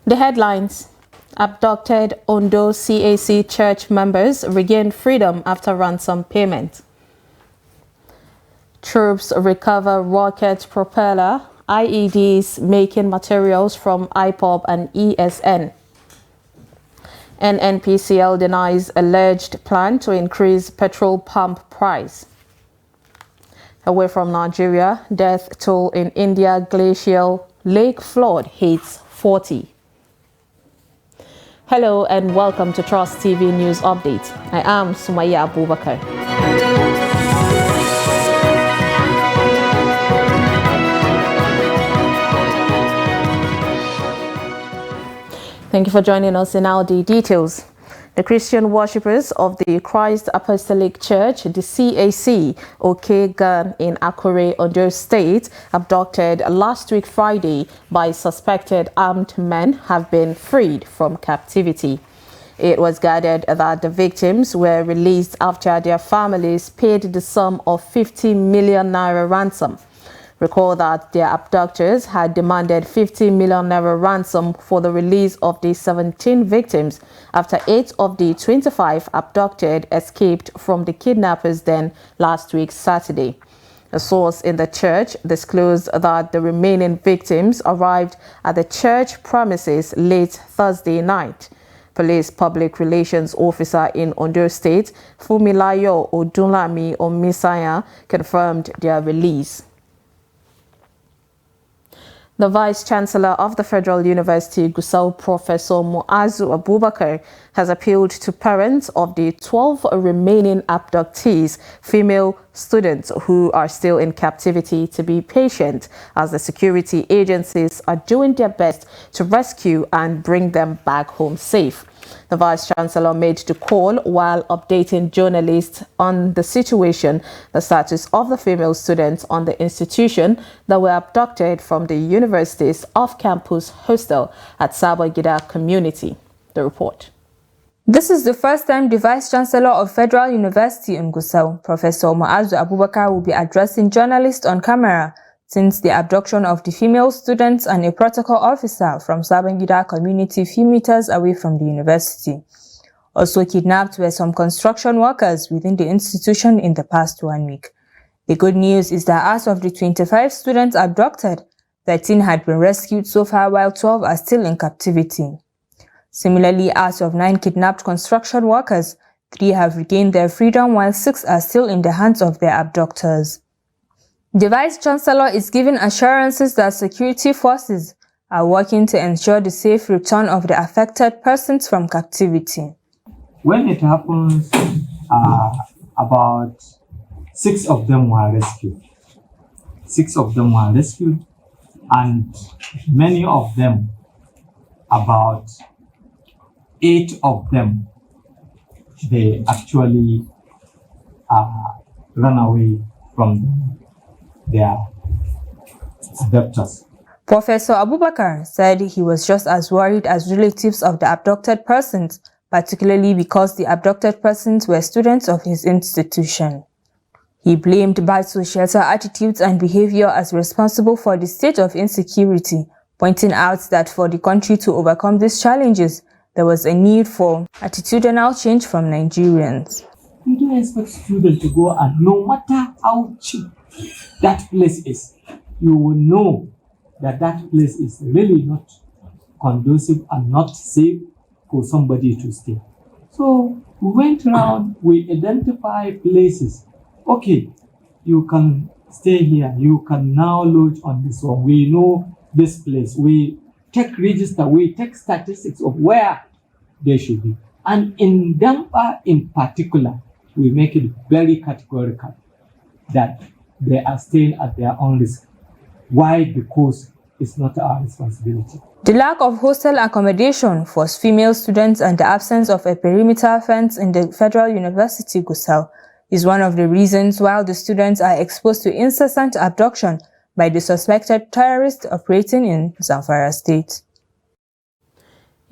The headlines: abducted Ondo CAC church members regain freedom after ransom payment. Troops recover rocket propeller, IEDs making materials from IPOB and ESN. NNPCL denies alleged plan to increase petrol pump price. Away from Nigeria, death toll in India glacial lake flood hits 40. Hello and welcome to Trust TV News Update. I am Sumaya Abubakar. Thank you for joining us in our details. The Christian worshippers of the Christ Apostolic Church, the CAC, Okegan in Akure, Ondo State, abducted last week Friday by suspected armed men, have been freed from captivity. It was gathered that the victims were released after their families paid the sum of 50 million naira ransom. Recall that their abductors had demanded 50 million naira ransom for the release of the 17 victims after 8 of the 25 abducted escaped from the kidnappers' den last week Saturday. A source in the church disclosed that the remaining victims arrived at the church premises late Thursday night. Police Public Relations Officer in Ondo State, Fumilayo Odunlami Omisanya, confirmed their release. The Vice-Chancellor of the Federal University, Gusau, Professor Muazu Abubakar, has appealed to parents of the 12 remaining abductees, female students who are still in captivity, to be patient as the security agencies are doing their best to rescue and bring them back home safe. The Vice-Chancellor made the call while updating journalists on the situation, the status of the female students on the institution that were abducted from the university's off-campus hostel at Sabagida community. The report. This is the first time the Vice-Chancellor of Federal University in Gusau, Professor Muazu Abubakar, will be addressing journalists on camera since the abduction of the female students and a protocol officer from Sabangida community a few meters away from the university. Also kidnapped were some construction workers within the institution in the past 1 week. The good news is that as of the 25 students abducted, 13 had been rescued so far while 12 are still in captivity. Similarly, as of 9 kidnapped construction workers, 3 have regained their freedom while 6 are still in the hands of their abductors. The Vice-Chancellor is giving assurances that security forces are working to ensure the safe return of the affected persons from captivity. When it happens, about 6 of them were rescued. 6 of them were rescued, and many of them, about 8 of them, they actually run away from their abductors. Professor Abubakar said he was just as worried as relatives of the abducted persons, particularly because the abducted persons were students of his institution. He blamed bad societal attitudes and behavior as responsible for the state of insecurity, pointing out that for the country to overcome these challenges, there was a need for attitudinal change from Nigerians. You don't expect students to go, and no matter how cheap that place is, you will know that that place is really not conducive and not safe for somebody to stay. So we went around, we identified places. Okay, you can stay here, you can now lodge on this one. We know this place, we take register, we take statistics of where they should be. And in Dampa in particular, we make it very categorical that they are staying at their own risk. Why? Because it's not our responsibility. The lack of hostel accommodation for female students and the absence of a perimeter fence in the Federal University Gusau is one of the reasons why the students are exposed to incessant abduction by the suspected terrorists operating in Zamfara State.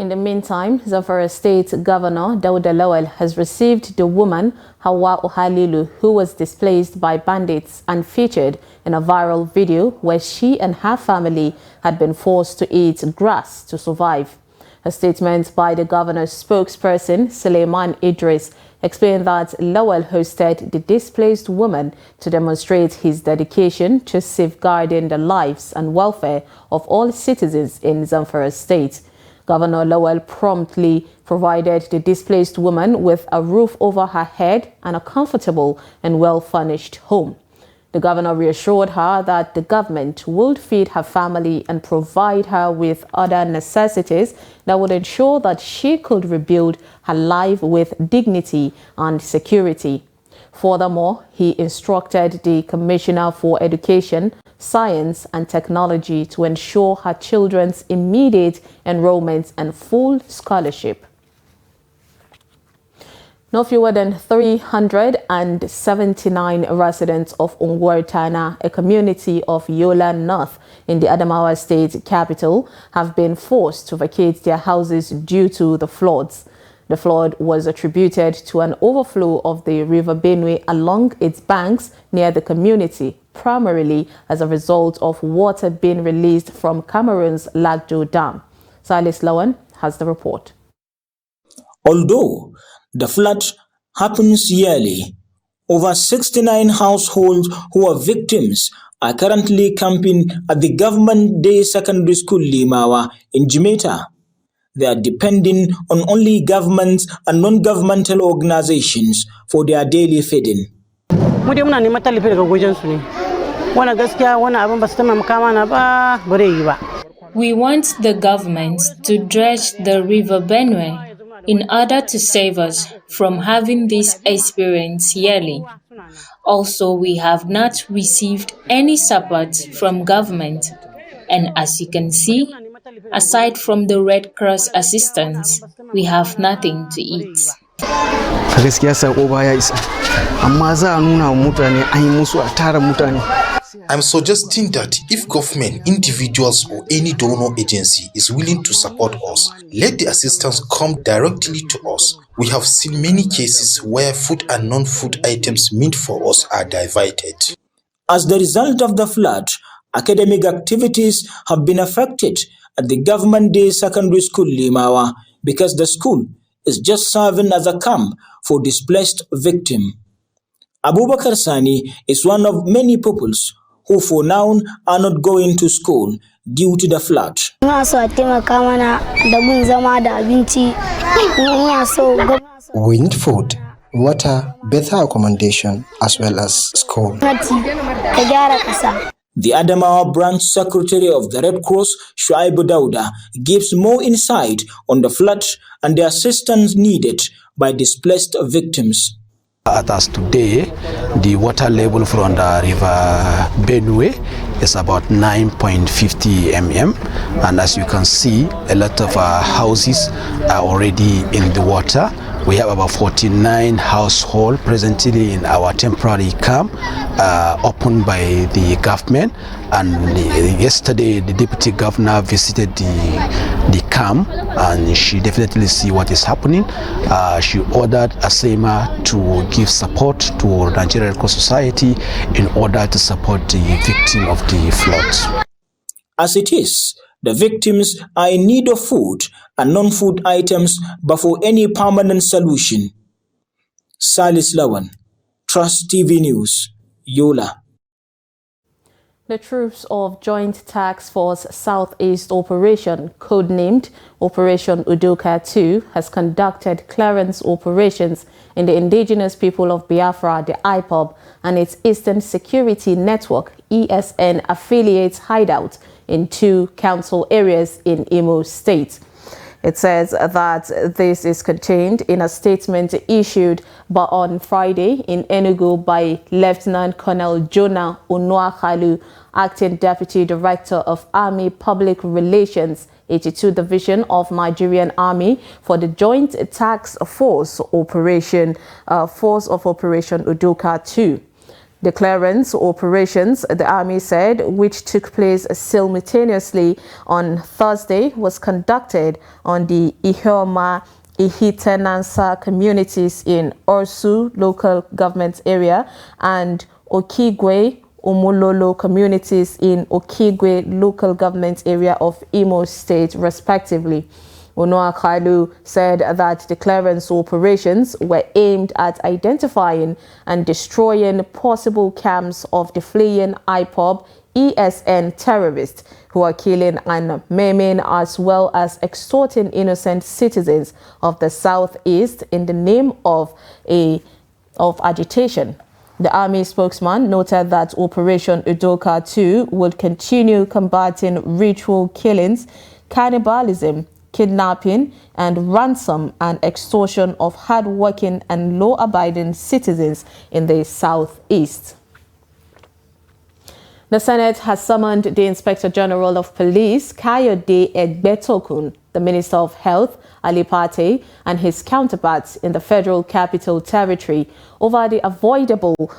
In the meantime, Zamfara State Governor Dauda Lawal has received the woman Hawa Ohalilu, who was displaced by bandits and featured in a viral video where she and her family had been forced to eat grass to survive. A statement by the governor's spokesperson, Suleiman Idris, explained that Lawal hosted the displaced woman to demonstrate his dedication to safeguarding the lives and welfare of all citizens in Zamfara State. Governor Lawal promptly provided the displaced woman with a roof over her head and a comfortable and well-furnished home. The governor reassured her that the government would feed her family and provide her with other necessities that would ensure that she could rebuild her life with dignity and security. Furthermore, he instructed the Commissioner for Education, Science and Technology to ensure her children's immediate enrollment and full scholarship. No fewer than 379 residents of Ungwartana, a community of Yola North in the Adamawa State capital, have been forced to vacate their houses due to the floods. The flood was attributed to an overflow of the River Benue along its banks near the community, primarily as a result of water being released from Cameroon's Lagdo Dam. Silas Lawan has the report. Although the flood happens yearly, over 69 households who are victims are currently camping at the Government Day Secondary School Limawa in Jimeta. They are depending on only governments and non-governmental organizations for their daily feeding. We want the government to dredge the River Benue in order to save us from having this experience yearly. Also, we have not received any support from government, and as you can see, aside from the Red Cross assistance, we have nothing to eat. I'm suggesting that if government, individuals or any donor agency is willing to support us, let the assistance come directly to us. We have seen many cases where food and non-food items meant for us are divided. As the result of the flood, academic activities have been affected at the Government Day Secondary School Limawa because the school is just serving as a camp for displaced victims. Abubakar Sani is one of many pupils who for now are not going to school due to the flood. We need food, water, better accommodation, as well as school. The Adamawa branch secretary of the Red Cross, Shuaibu Dauda, gives more insight on the flood and the assistance needed by displaced victims. As today, the water level from the River Benue is about 9.50 mm, and as you can see, a lot of houses are already in the water. We have about 49 households presently in our temporary camp opened by the government, and yesterday the deputy governor visited the camp and she definitely see what is happening. She ordered ASEMA to give support to Nigerian Red Cross Society in order to support the victim of the floods. As it is, the victims are in need of food and non-food items, but for any permanent solution. Salis Lawan, Trust TV News, Yola. The troops of Joint Task Force Southeast Operation, codenamed Operation Udoka 2, has conducted clearance operations in the Indigenous People of Biafra, the IPOB, and its Eastern Security Network, ESN, affiliates hideout in 2 council areas in Imo State. It says that this is contained in a statement issued on Friday in Enugu by Lieutenant Colonel Jonah Onuakalu, Acting Deputy Director of Army Public Relations, 82 Division of Nigerian Army, for the Joint Task Force Operation Udoka 2. The clearance operations, the army said, which took place simultaneously on Thursday, was conducted on the Ihioma Ihitenansa communities in Orsu local government area and Okigwe Umulolo communities in Okigwe local government area of Imo State, respectively. Onoa Kailu said that the clearance operations were aimed at identifying and destroying possible camps of the fleeing IPOB ESN terrorists who are killing and maiming as well as extorting innocent citizens of the southeast in the name of agitation. The army spokesman noted that Operation Udoka 2 would continue combating ritual killings, cannibalism, kidnapping and ransom and extortion of hard-working and law-abiding citizens in the southeast. The Senate has summoned the Inspector General of Police, Kayode Egbetokun, the Minister of Health, Ali Pate, and his counterparts in the Federal Capital Territory over the avoidability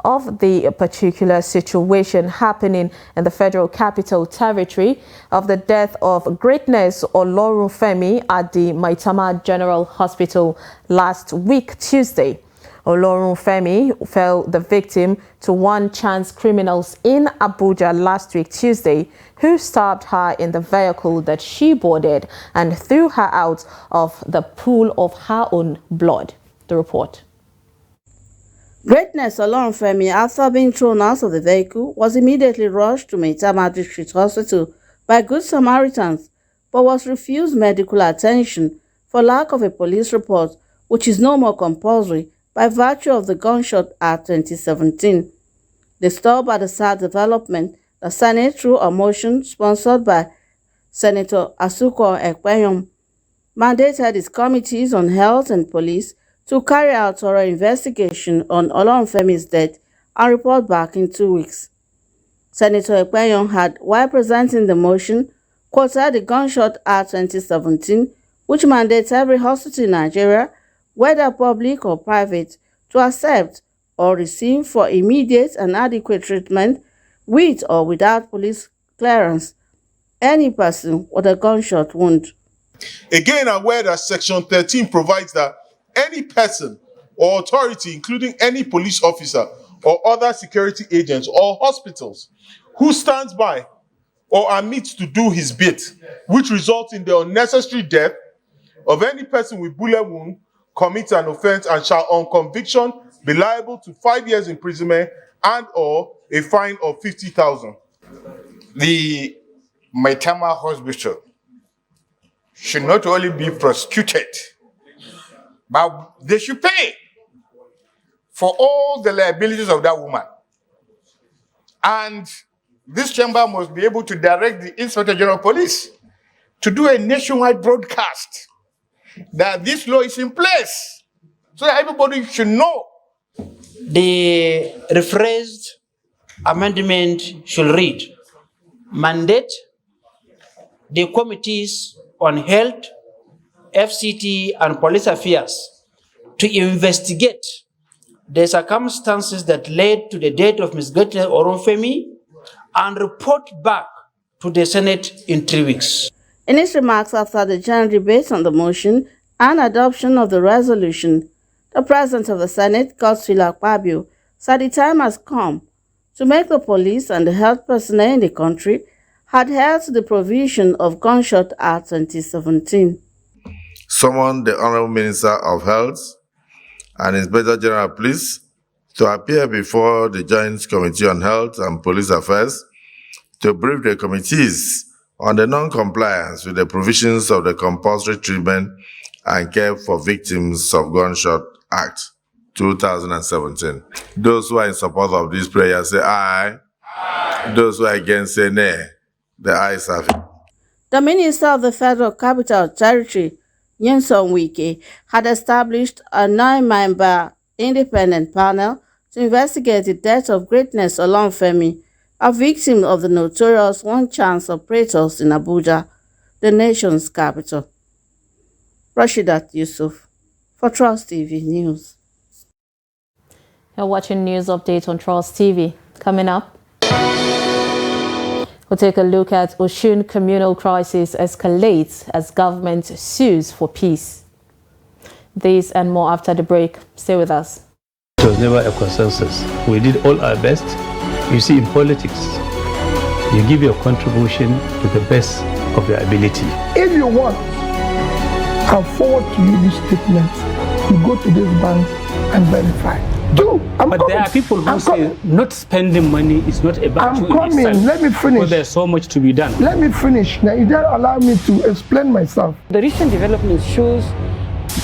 of the particular situation happening in the Federal Capital Territory of the death of Greatness Olorunfemi at the Maitama General Hospital last week, Tuesday. Olorunfemi fell the victim to one chance criminals in Abuja last week, Tuesday, who stabbed her in the vehicle that she boarded and threw her out of the pool of her own blood. The report. Greatness Olorunfemi, after being thrown out of the vehicle, was immediately rushed to Maitama District Hospital by Good Samaritans, but was refused medical attention for lack of a police report, which is no more compulsory by virtue of the Gunshot Act 2017. Disturbed by the sad development, the Senate, through a motion sponsored by Senator Asuko Ekpeyom, mandated its committees on health and police to carry out thorough investigation on Olorunfemi's death and report back in 2 weeks. Senator Ekpeyom had, while presenting the motion, quoted the Gunshot Act 2017, which mandates every hospital in Nigeria, whether public or private, to accept or receive for immediate and adequate treatment, with or without police clearance, any person with a gunshot wound. Again, aware that Section 13 provides that any person or authority, including any police officer or other security agents or hospitals, who stands by or omits to do his bit, which results in the unnecessary death of any person with bullet wound, commits an offense and shall on conviction be liable to 5 years imprisonment and or a fine of 50,000. The Maitama Hospital should not only be prosecuted, but they should pay for all the liabilities of that woman. And this chamber must be able to direct the Inspector General of Police to do a nationwide broadcast that this law is in place, so that everybody should know. The rephrased amendment should read: mandate the committees on health, FCT, and police affairs to investigate the circumstances that led to the death of Ms. Greatness Olorunfemi and report back to the Senate in 3 weeks. In his remarks after the general debate on the motion and adoption of the resolution, the President of the Senate, Godswill Akpabio, said the time has come to make the police and the health personnel in the country adhere to the provision of Gunshot Act 2017. Summon the Honorable Minister of Health and Inspector General of Police to appear before the Joint Committee on Health and Police Affairs to brief the committees on the non-compliance with the provisions of the Compulsory Treatment and Care for Victims of Gunshot Act 2017. Those who are in support of this prayer say aye. Aye. Those who are against say nay. The ayes have it. The Minister of the Federal Capital Territory, Nyesom Wike, had established a 9-member independent panel to investigate the death of Greatness Olorunfemi, a victim of the notorious one-chance operators in Abuja, the nation's capital. Rashidat Yusuf for Trust TV News. You're watching News Update on Trust TV. Coming up, we'll take a look at Osun communal crisis escalates as government sues for peace. This and more after the break. Stay with us. It was never a consensus. We did all our best. You see, in politics, you give your contribution to the best of your ability. If you want, I'll forward to you this statement. You go to this bank and verify. But there are people who say not spending money is not about you in itself. Let me finish. But there's so much to be done. Let me finish. Now, you don't allow me to explain myself. The recent development shows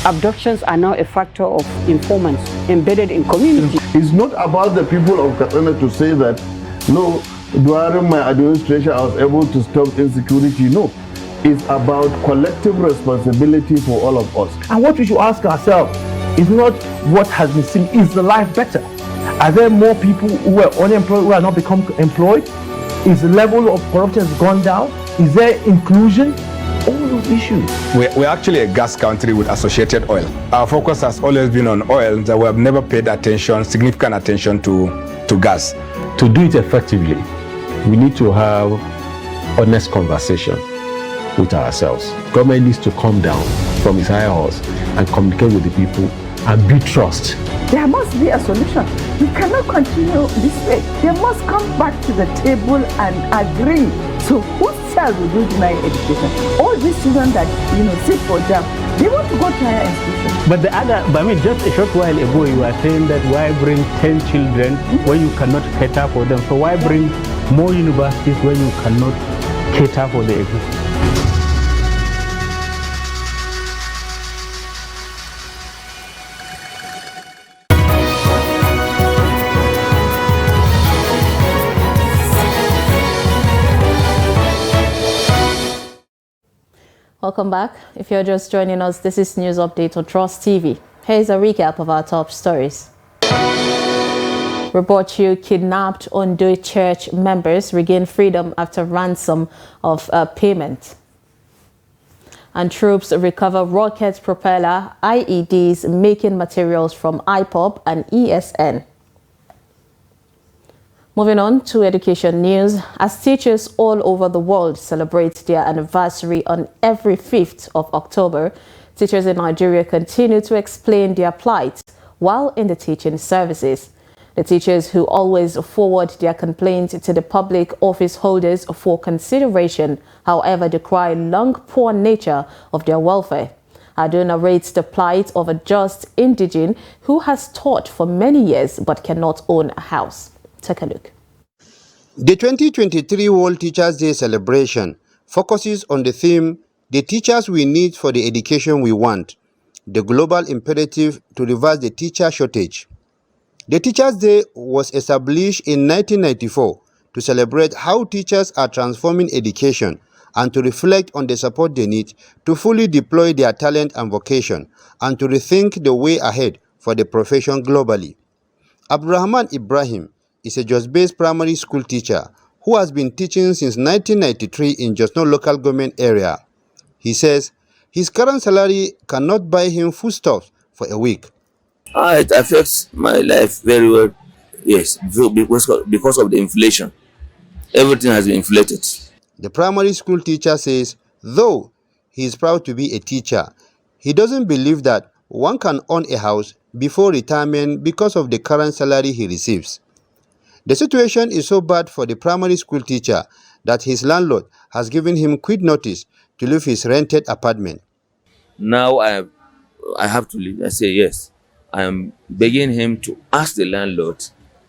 abductions are now a factor of informants embedded in community. It's not about the people of Katsina to say that, no, during my administration I was able to stop insecurity. No, it's about collective responsibility for all of us. And what we should ask ourselves is not what has been seen, is the life better? Are there more people who are unemployed who are not become employed? Is the level of corruption has gone down? Is there inclusion? All those issues. We're actually a gas country with associated oil. Our focus has always been on oil, that we have never paid significant attention to gas. To do it effectively, we need to have honest conversation with ourselves. Government needs to come down from its high horse and communicate with the people and build trust. There must be a solution. We cannot continue this way. They must come back to the table and agree. So whose child will do deny education? All these children that sit for jam, they want to go to higher institutions. But just a short while ago you were saying that why bring 10 children when you cannot cater for them? So why bring more universities when you cannot cater for the existing? Welcome back. If you're just joining us, this is News Update on Trust TV. Here's a recap of our top stories. Report you kidnapped Ondo Church members regain freedom after ransom of payment. And troops recover rocket propeller IEDs making materials from IPOB and ESN. Moving on to education news, as teachers all over the world celebrate their anniversary on every 5th of October, teachers in Nigeria continue to explain their plight while in the teaching services. The teachers who always forward their complaints to the public office holders for consideration, however, decry long poor nature of their welfare. Ado narrates the plight of a just indigene who has taught for many years but cannot own a house. Take a look. The 2023 World Teachers' Day celebration focuses on the theme, "The Teachers We Need for the Education We Want," the global imperative to reverse the teacher shortage. The Teachers' Day was established in 1994 to celebrate how teachers are transforming education and to reflect on the support they need to fully deploy their talent and vocation and to rethink the way ahead for the profession globally. Abdurrahman Ibrahim is a Jos-based primary school teacher who has been teaching since 1993 in Jos local government area. He says his current salary cannot buy him foodstuffs for a week. It affects my life very well, yes, because of the inflation. Everything has been inflated. The primary school teacher says, though he is proud to be a teacher, he doesn't believe that one can own a house before retirement because of the current salary he receives. The situation is so bad for the primary school teacher that his landlord has given him quit notice to leave his rented apartment. Now I have to leave. I say yes. I am begging him to ask the landlord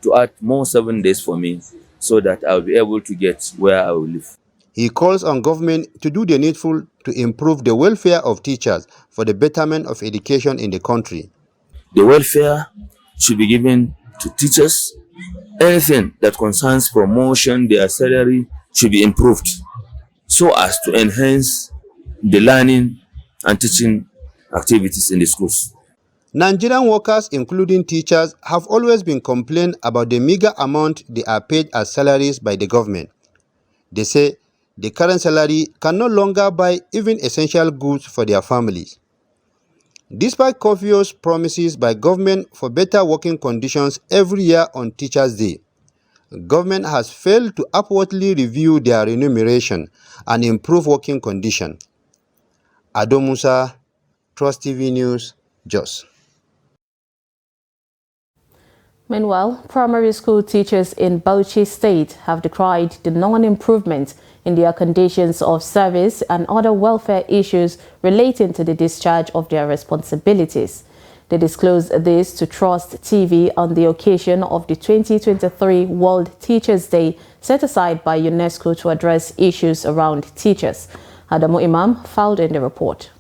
to add more 7 days for me so that I will be able to get where I will live. He calls on government to do the needful to improve the welfare of teachers for the betterment of education in the country. The welfare should be given to teachers. Anything that concerns promotion, their salary should be improved so as to enhance the learning and teaching activities in the schools. Nigerian workers, including teachers, have always been complaining about the meager amount they are paid as salaries by the government. They say the current salary can no longer buy even essential goods for their families. Despite copious promises by government for better working conditions every year on Teachers' Day, government has failed to upwardly review their remuneration and improve working conditions. Ado Musa, Trust TV News, Jos. Meanwhile, primary school teachers in Bauchi State have decried the non-improvement in their conditions of service and other welfare issues relating to the discharge of their responsibilities. They disclosed this to Trust TV on the occasion of the 2023 World Teachers' Day set aside by UNESCO to address issues around teachers. Adamu Imam filed in the report.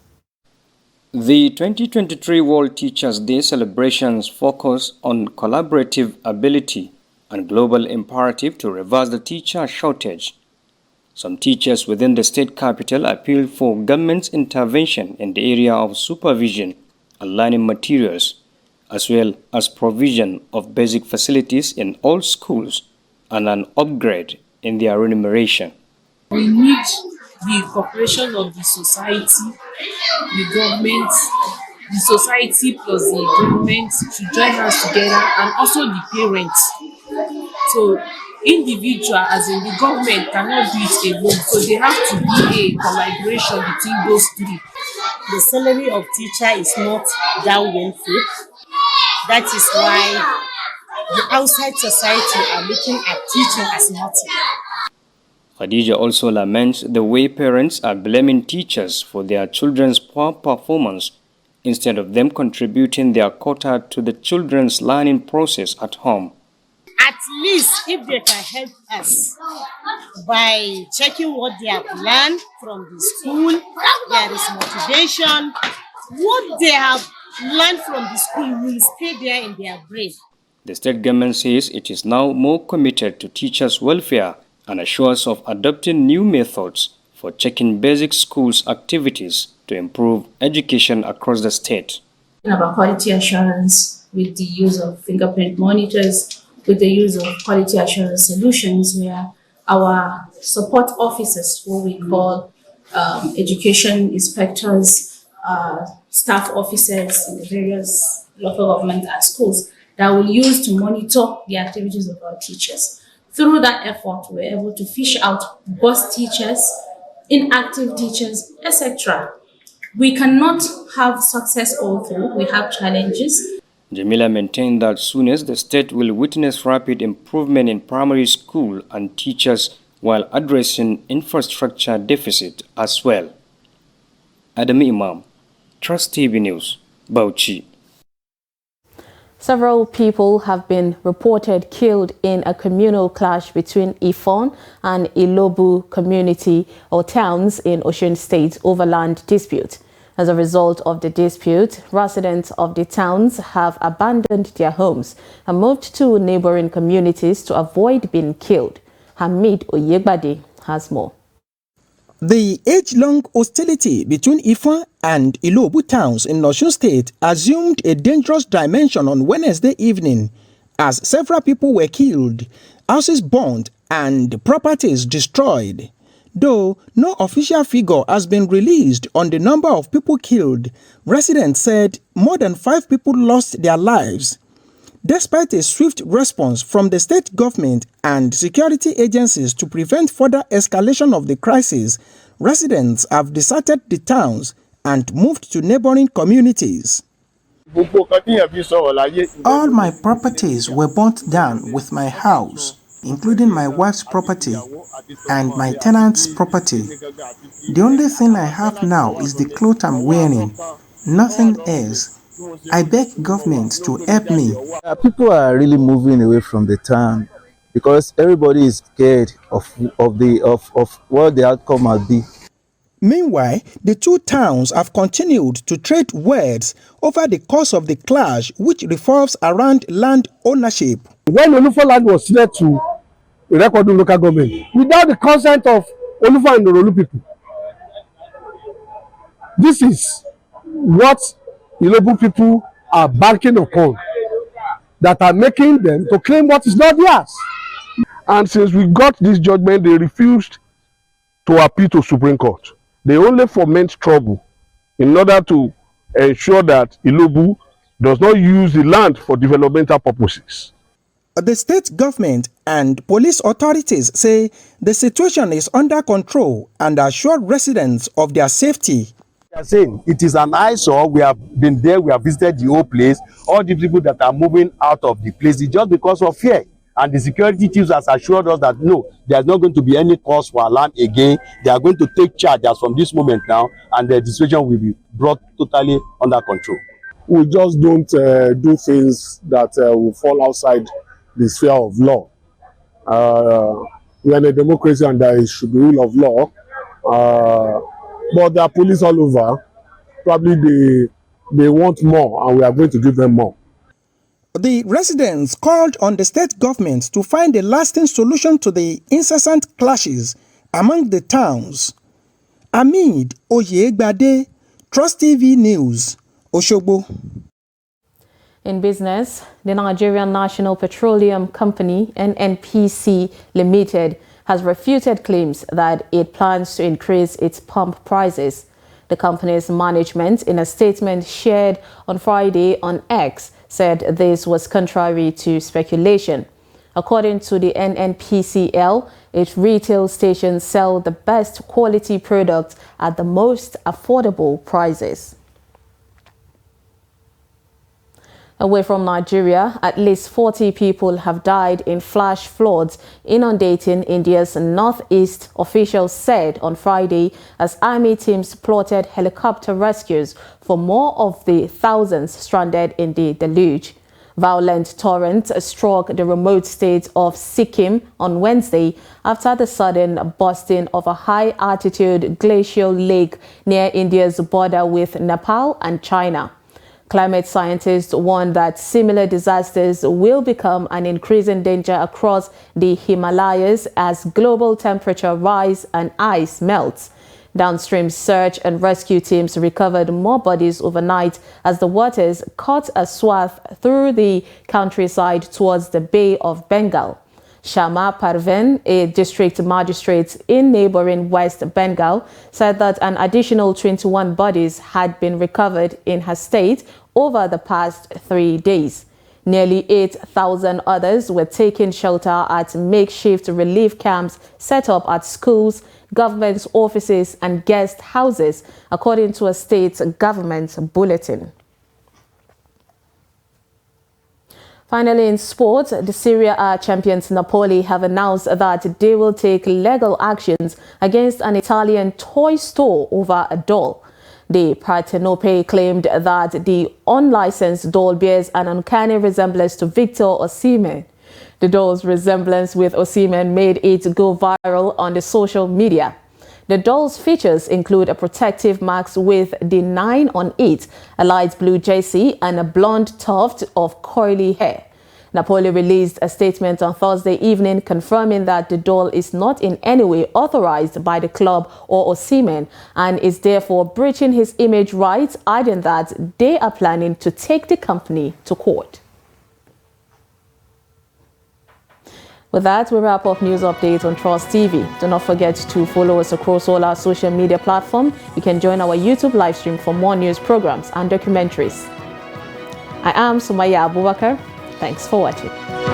The 2023 World Teachers' Day celebrations focus on collaborative ability and global imperative to reverse the teacher shortage. Some teachers within the state capital appealed for government's intervention in the area of supervision and learning materials, as well as provision of basic facilities in all schools and an upgrade in their remuneration. We need the cooperation of the society, the government, the society plus the government to join us together, and also the parents. So individual, as in the government, cannot do it alone. So they have to be a collaboration between those three. The salary of teacher is not that well paid. That is why the outside society are looking at teaching as nothing. Khadija also laments the way parents are blaming teachers for their children's poor performance instead of them contributing their quota to the children's learning process at home. At least if they can help us by checking what they have learned from the school, there is motivation. What they have learned from the school will stay there in their brain. The state government says it is now more committed to teachers' welfare and assures of adopting new methods for checking basic schools' activities to improve education across the state. About quality assurance with the use of fingerprint monitors, with the use of quality assurance solutions, where our support officers, what we call education inspectors, staff officers in the various local government and schools, that will use to monitor the activities of our teachers. Through that effort, we're able to fish out both teachers, inactive teachers, etc. We cannot have success all through. We have challenges. Jamila maintained that soon as the state will witness rapid improvement in primary school and teachers while addressing infrastructure deficit as well. Adam Imam, Trust TV News, Bauchi. Several people have been reported killed in a communal clash between Ifon and Ilobu community or towns in Osun State over land dispute. As a result of the dispute, residents of the towns have abandoned their homes and moved to neighboring communities to avoid being killed. Hamid Oyegbade has more. The age-long hostility between Ifon and Ilobu towns in Osun State assumed a dangerous dimension on Wednesday evening as several people were killed, houses burned and properties destroyed. Though no official figure has been released on the number of people killed, residents said more than 5 people lost their lives. Despite a swift response from the state government and security agencies to prevent further escalation of the crisis, residents have deserted the towns and moved to neighboring communities. All my properties were burnt down with my house, including my wife's property and my tenant's property. The only thing I have now is the clothes I'm wearing, nothing else. I beg government to help me. People are really moving away from the town because everybody is scared of what the outcome will be. Meanwhile, the two towns have continued to trade words over the cause of the clash, which revolves around land ownership. When Olufo land was ceded to Irekodun local government, without the consent of Olufo and Orolu people, this is what Ilobu people are banking upon, that are making them to claim what is not theirs. And since we got this judgment, they refused to appeal to Supreme Court. They only foment trouble in order to ensure that Ilobu does not use the land for developmental purposes. The state government and police authorities say the situation is under control and assure residents of their safety. They are saying it is an eyesore. We have been there, we have visited the whole place. All the people that are moving out of the place is just because of fear. And the security chiefs has assured us that no, there's not going to be any cause for alarm again. They are going to take charge as from this moment now, and the situation will be brought totally under control. We just don't do things that will fall outside the sphere of law. We are in a democracy and there should be rule of law. But there are police all over. Probably they want more, and we are going to give them more. The residents called on the state government to find a lasting solution to the incessant clashes among the towns. Amid Oyegbade, Trust TV News, Oshogbo. In business, the Nigerian National Petroleum Company, NNPC Limited, has refuted claims that it plans to increase its pump prices. The company's management, in a statement shared on Friday on X, said this was contrary to speculation. According to the NNPCL, its retail stations sell the best quality products at the most affordable prices. Away from Nigeria, at least 40 people have died in flash floods inundating India's northeast, officials said on Friday, as army teams plotted helicopter rescues for more of the thousands stranded in the deluge. Violent torrents struck the remote state of Sikkim on Wednesday after the sudden bursting of a high-altitude glacial lake near India's border with Nepal and China. Climate scientists warn that similar disasters will become an increasing danger across the Himalayas as global temperature rise and ice melts. Downstream search and rescue teams recovered more bodies overnight as the waters cut a swath through the countryside towards the Bay of Bengal. Shama Parveen, a district magistrate in neighboring West Bengal, said that an additional 21 bodies had been recovered in her state over the past 3 days. Nearly 8,000 others were taking shelter at makeshift relief camps set up at schools, government offices and guest houses, according to a state government bulletin. Finally, in sports, the Serie A champions Napoli have announced that they will take legal actions against an Italian toy store over a doll. The Partenope claimed that the unlicensed doll bears an uncanny resemblance to Victor Osimhen. The doll's resemblance with Osimhen made it go viral on the social media. The doll's features include a protective mask with the 9 on it, a light blue jersey, and a blonde tuft of curly hair. Napoli released a statement on Thursday evening confirming that the doll is not in any way authorized by the club or Osimhen and is therefore breaching his image rights, adding that they are planning to take the company to court. With that, we wrap up news updates on Trust TV. Do not forget to follow us across all our social media platforms. You can join our YouTube live stream for more news programs and documentaries. I am Sumaya Abubakar. Thanks for watching.